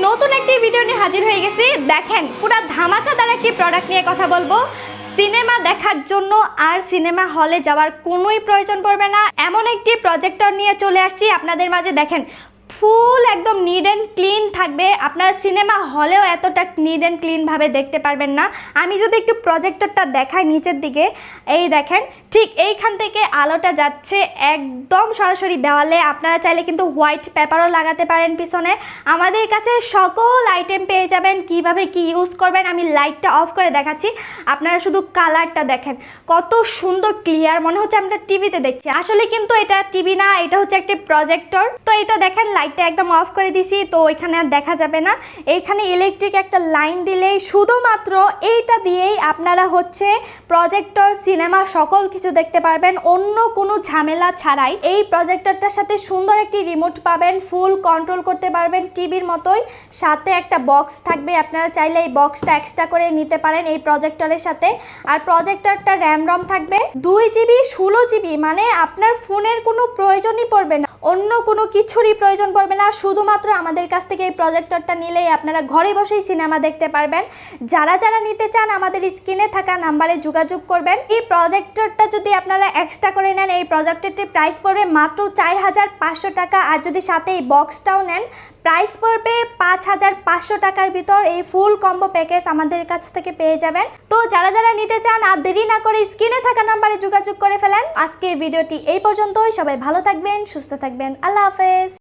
নতুন একটি ভিডিও নিয়ে হাজির হয়ে গেছি। দেখেন পুরো ধামাকাদার একটি প্রোডাক্ট নিয়ে কথা বলবো। সিনেমা দেখার জন্য আর সিনেমা হলে যাওয়ার কোনোই প্রয়োজন পড়বে না, এমন একটি প্রজেক্টর নিয়ে চলে আসছি আপনাদের মাঝে। দেখেন ফুল একদম নিড অ্যান্ড ক্লিন থাকবে, আপনারা সিনেমা হলেও এতটা নিড অ্যান্ড ক্লিনভাবে দেখতে পারবেন না। আমি যদি একটু প্রজেক্টরটা দেখাই নিচের দিকে, এই দেখেন ঠিক এইখান থেকে আলোটা যাচ্ছে একদম সরাসরি দেওয়ালে। আপনারা চাইলে কিন্তু হোয়াইট পেপারও লাগাতে পারেন পিছনে। আমাদের কাছে সকল আইটেম পেয়ে যাবেন। কিভাবে কি ইউজ করবেন আমি লাইটটা অফ করে দেখাচ্ছি, আপনারা শুধু কালারটা দেখেন কত সুন্দর ক্লিয়ার, মনে হচ্ছে আমরা টিভিতে দেখছি। আসলে কিন্তু এটা টিভি না, এটা হচ্ছে একটি প্রজেক্টর। তো এই তো দেখেন লাইটটা একদম অফ করে দিছি, তো ওইখানে আর দেখা যাবে না। এইখানে ইলেকট্রিক একটা লাইন দিলেই শুধুমাত্র এইটা দিয়েই আপনারা হচ্ছে প্রজেক্টর, সিনেমা সকল কিছু দেখতে পারবেন অন্য কোনো ঝামেলা ছাড়াই। এই প্রজেক্টরটার সাথে সুন্দর একটি রিমোট পাবেন, ফুল কন্ট্রোল করতে পারবেন টিভির মতোই। সাথে একটা বক্স থাকবে, আপনারা চাইলে এই বক্সটা এক্সট্রা করে নিতে পারেন এই প্রজেক্টরের সাথে। আর প্রজেক্টরটা র্যাম রম থাকবে 2GB 16GB, মানে আপনার ফোনের কোনো প্রয়োজনই পড়বে না, অন্য কোনো কিছুরই প্রয়োজন পড়বে না। শুধুমাত্র আমাদের কাছ থেকে এই প্রজেক্টরটা নিলেই আপনারা ঘরে বসেই সিনেমা দেখতে পারবেন। যারা যারা নিতে চান আমাদের স্ক্রিনে থাকা নাম্বারে যোগাযোগ করবেন। এই প্রজেক্টরটা যদি আপনারা এক্সট্রা করে নেন, এই প্রজেক্টরটির প্রাইস পড়বে মাত্র 4500 টাকা। আর যদি সাথে এই বক্সটাও নেন প্রাইস পড়বে 5500 টাকার ভিতর। এই ফুল কম্বো প্যাকেজ আমাদের কাছ থেকে পেয়ে যাবেন। তো যারা যারা নিতে চান আর দেরি না করে স্ক্রিনে থাকা নাম্বারে যোগাযোগ করে ফেলেন। আজকে ভিডিওটি এই পর্যন্তই। সবাই ভালো থাকবেন, সুস্থ থাকবেন, আল্লাহ হাফেজ।